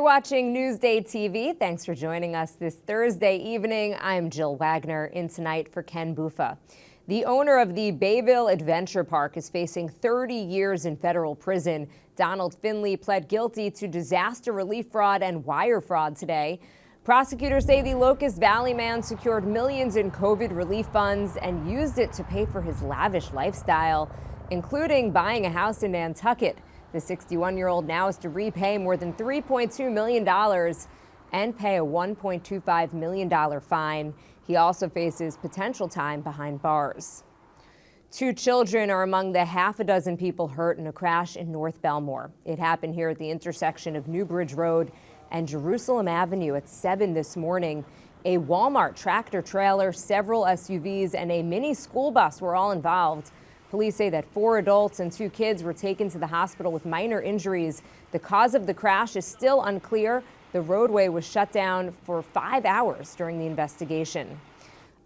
watching Newsday TV. Thanks for joining us this Thursday evening. I'm Jill Wagner, in tonight for Ken Buffa. The owner of the Bayville Adventure Park is facing 30 years in federal prison. Donald Finley pled guilty to disaster relief fraud and wire fraud today. Prosecutors say the Locust Valley man secured millions in COVID relief funds and used it to pay for his lavish lifestyle, including buying a house in Nantucket. The 61-year-old now has to repay more than $3.2 million and pay a $1.25 million fine. He also faces potential time behind bars. 2 children are among the half a dozen people hurt in a crash in North Bellmore. It happened here at the intersection of Newbridge Road and Jerusalem Avenue at 7 this morning. A Walmart tractor trailer, several SUVs, and a mini school bus were all involved. Police say that 4 adults and 2 kids were taken to the hospital with minor injuries. The cause of the crash is still unclear. The roadway was shut down for 5 hours during the investigation.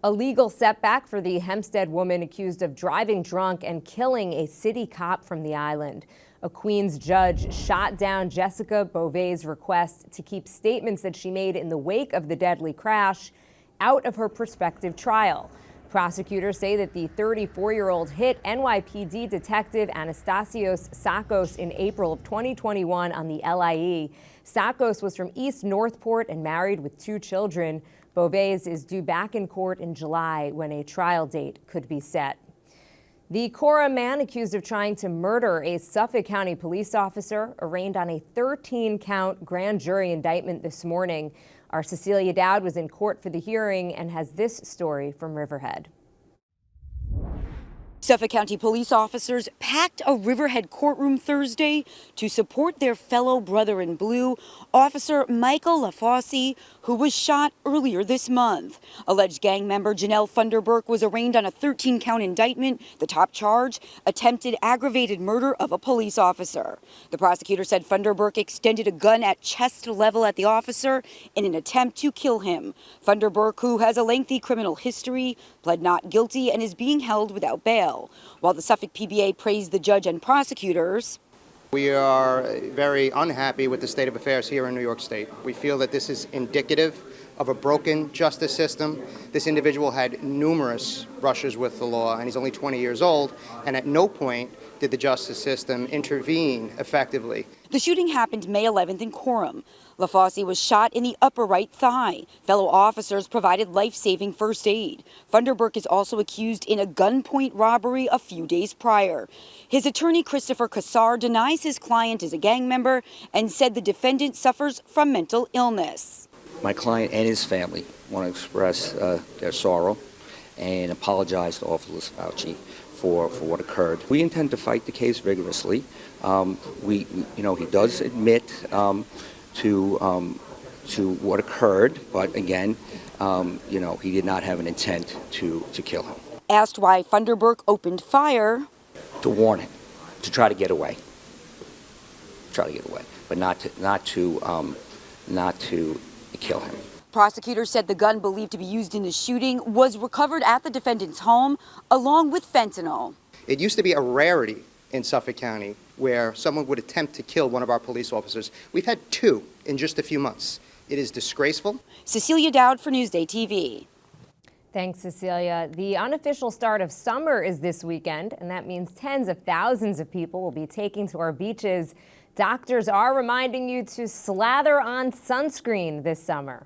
A legal setback for the Hempstead woman accused of driving drunk and killing a city cop from the island. A Queens judge shot down Jessica Beauvais' request to keep statements that she made in the wake of the deadly crash out of her prospective trial. Prosecutors say that the 34-year-old hit NYPD detective Anastasios Sakos in April of 2021 on the LIE. Sakos was from East Northport and married with 2 children. Beauvais is due back in court in July when a trial date could be set. The Cora man accused of trying to murder a Suffolk County police officer arraigned on a 13-count grand jury indictment this morning. Our Cecilia Dowd was in court for the hearing and has this story from Riverhead. Suffolk County police officers packed a Riverhead courtroom Thursday to support their fellow brother in blue, Officer Michael LaFosse, who was shot earlier this month. Alleged gang member Janelle Funderburk was arraigned on a 13-count indictment. The top charge, attempted aggravated murder of a police officer. The prosecutor said Funderburk extended a gun at chest level at the officer in an attempt to kill him. Funderburk, who has a lengthy criminal history, pled not guilty and is being held without bail. While the Suffolk PBA praised the judge and prosecutors, we are very unhappy with the state of affairs here in New York State. We feel that this is indicative of a broken justice system. This individual had numerous brushes with the law, and he's only 20 years old, and at no point did the justice system intervene effectively. The shooting happened May 11th in Coram. LaFosse was shot in the upper right thigh. Fellow officers provided life-saving first aid. Funderburk is also accused in a gunpoint robbery a few days prior. His attorney, Christopher Kassar, denies his client is a gang member and said the defendant suffers from mental illness. My client and his family want to express their sorrow and apologize to Officer Fauci for what occurred. We intend to fight the case vigorously. He does admit to what occurred, but again, he did not have an intent to kill him. Asked why Funderburk opened fire, to warn him, to try to get away, but not to kill him. Prosecutors said the gun believed to be used in the shooting was recovered at the defendant's home, along with fentanyl. It used to be a rarity in Suffolk County where someone would attempt to kill one of our police officers. We've had 2 in just a few months. It is disgraceful. Cecilia Dowd for Newsday TV. Thanks, Cecilia. The unofficial start of summer is this weekend, and that means tens of thousands of people will be taking to our beaches. Doctors are reminding you to slather on sunscreen this summer.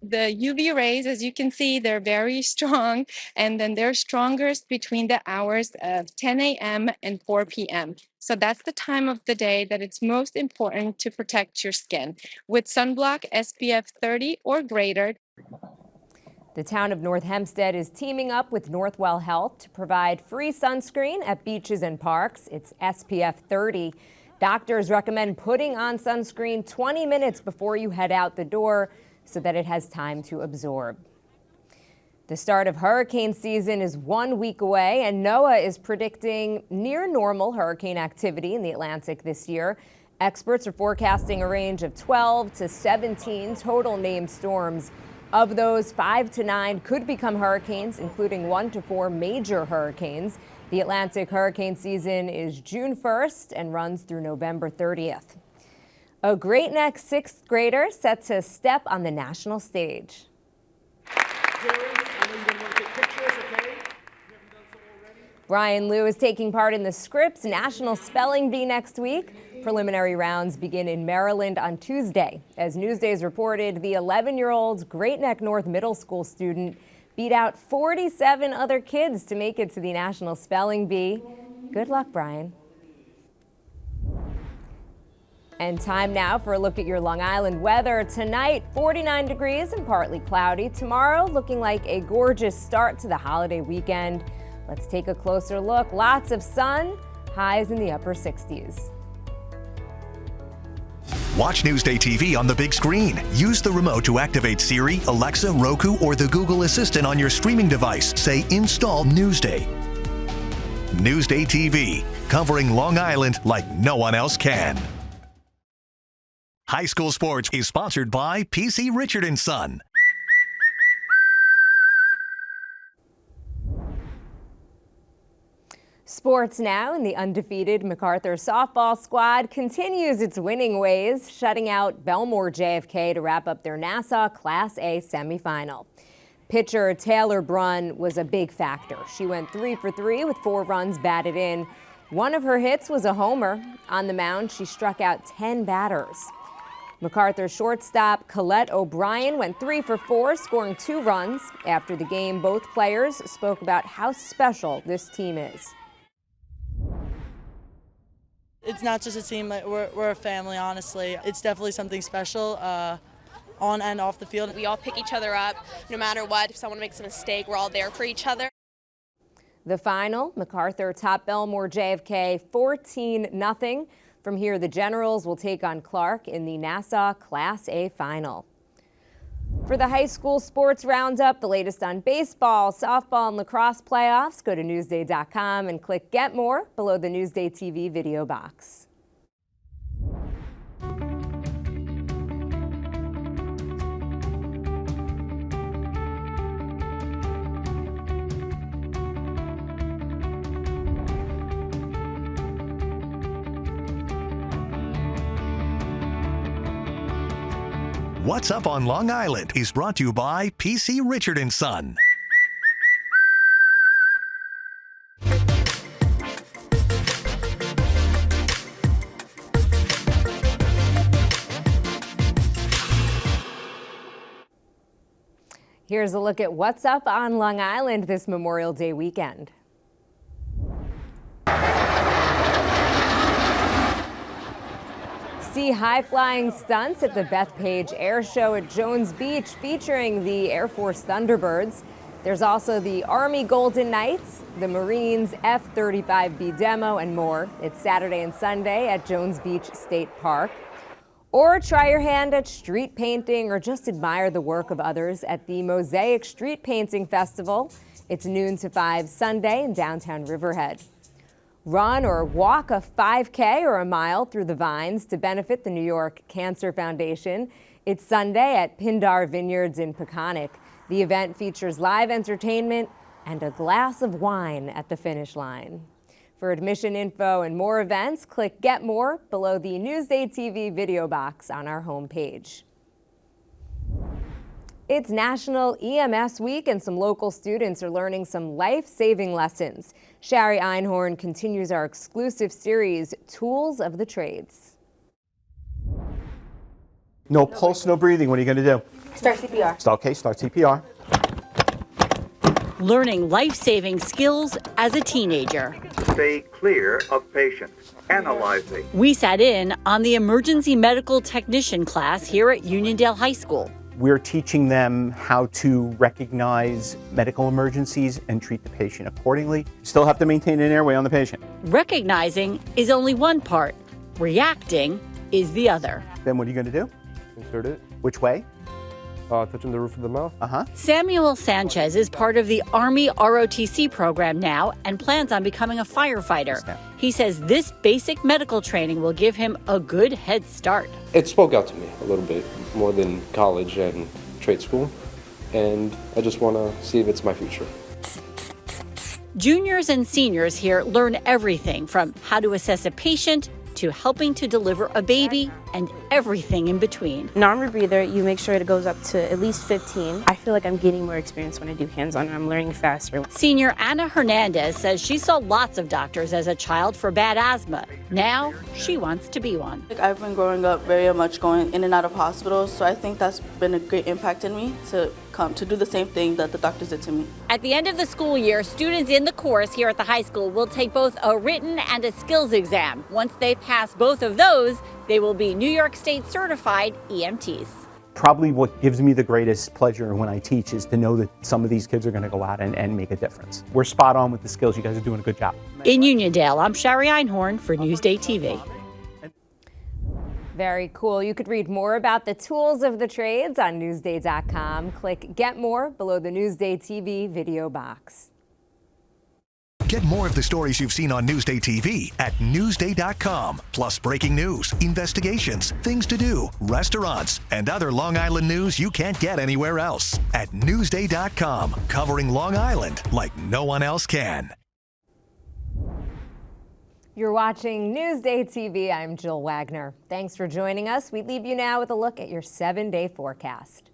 The UV rays, as you can see, they're very strong, and then they're strongest between the hours of 10 a.m. and 4 p.m. So that's the time of the day that it's most important to protect your skin with sunblock SPF 30 or greater. The town of North Hempstead is teaming up with Northwell Health to provide free sunscreen at beaches and parks. It's SPF 30. Doctors recommend putting on sunscreen 20 minutes before you head out the door so that it has time to absorb. The start of hurricane season is 1 week away, and NOAA is predicting near normal hurricane activity in the Atlantic this year. Experts are forecasting a range of 12 to 17 total named storms. Of those, 5 to 9 could become hurricanes, including 1 to 4 major hurricanes. The Atlantic hurricane season is June 1st and runs through November 30th. A Great Neck sixth grader set to step on the national stage. Brian Liu is taking part in the Scripps National Spelling Bee next week. Preliminary rounds begin in Maryland on Tuesday. As Newsday's reported, the 11-year-old Great Neck North Middle School student beat out 47 other kids to make it to the National Spelling Bee. Good luck, Brian. And time now for a look at your Long Island weather. Tonight, 49 degrees and partly cloudy. Tomorrow, looking like a gorgeous start to the holiday weekend. Let's take a closer look. Lots of sun, highs in the upper 60s. Watch Newsday TV on the big screen. Use the remote to activate Siri, Alexa, Roku, or the Google Assistant on your streaming device. Say, install Newsday. Newsday TV, covering Long Island like no one else can. High School Sports is sponsored by PC Richard & Son. Sports now, and the undefeated MacArthur softball squad continues its winning ways, shutting out Bellmore JFK to wrap up their Nassau Class A semifinal. Pitcher Taylor Brunn was a big factor. She went 3 for 3 with 4 runs batted in. One of her hits was a homer. On the mound, she struck out 10 batters. MacArthur shortstop Colette O'Brien went 3 for 4, scoring 2 runs. After the game, both players spoke about how special this team is. It's not just a team, we're a family, honestly. It's definitely something special on and off the field. We all pick each other up no matter what. If someone makes a mistake, we're all there for each other. The final, MacArthur top Bellmore JFK 14-0. From here, the Generals will take on Clark in the Nassau Class A final. For the high school sports roundup, the latest on baseball, softball, and lacrosse playoffs, go to Newsday.com and click Get More below the Newsday TV video box. What's Up on Long Island is brought to you by PC Richard & Son. Here's a look at what's up on Long Island this Memorial Day weekend. See high-flying stunts at the Bethpage Air Show at Jones Beach featuring the Air Force Thunderbirds. There's also the Army Golden Knights, the Marines F-35B demo, and more. It's Saturday and Sunday at Jones Beach State Park. Or try your hand at street painting or just admire the work of others at the Mosaic Street Painting Festival. It's noon to 5 Sunday in downtown Riverhead. Run or walk a 5K or a mile through the vines to benefit the New York Cancer Foundation. It's Sunday at Pindar Vineyards in Peconic. The event features live entertainment and a glass of wine at the finish line. For admission info and more events, click Get More below the Newsday TV video box on our homepage. It's National EMS Week, and some local students are learning some life-saving lessons. Shari Einhorn continues our exclusive series, Tools of the Trades. No pulse, no breathing. What are you going to do? Start CPR. Okay, start CPR. Learning life-saving skills as a teenager. Stay clear of patients. Analyzing. We sat in on the emergency medical technician class here at Uniondale High School. We're teaching them how to recognize medical emergencies and treat the patient accordingly. Still have to maintain an airway on the patient. Recognizing is only one part. Reacting is the other. Then what are you going to do? Insert it. Which way? Touching the roof of the mouth. Samuel Sanchez is part of the Army ROTC program now and plans on becoming a firefighter. He says this basic medical training will give him a good head start. It spoke out to me a little bit more than college and trade school, and I just want to see if it's my future. Juniors and seniors here learn everything from how to assess a patient to helping to deliver a baby and everything in between. Normal breather, you make sure it goes up to at least 15. I feel like I'm gaining more experience when I do hands-on and I'm learning faster. Senior Anna Hernandez says she saw lots of doctors as a child for bad asthma. Now she wants to be one. I've been growing up very much going in and out of hospitals, so I think that's been a great impact in me to come to do the same thing that the doctors did to me. At the end of the school year, students in the course here at the high school will take both a written and a skills exam. Once they pass both of those, they will be New York State certified EMTs. Probably what gives me the greatest pleasure when I teach is to know that some of these kids are going to go out and make a difference. We're spot on with the skills. You guys are doing a good job. In Uniondale, I'm Shari Einhorn for Newsday TV. Very cool. You could read more about the tools of the trades on Newsday.com. Click Get More below the Newsday TV video box. Get more of the stories you've seen on Newsday TV at Newsday.com. Plus breaking news, investigations, things to do, restaurants, and other Long Island news you can't get anywhere else. At Newsday.com, covering Long Island like no one else can. You're watching Newsday TV. I'm Jill Wagner. Thanks for joining us. We leave you now with a look at your 7-day forecast.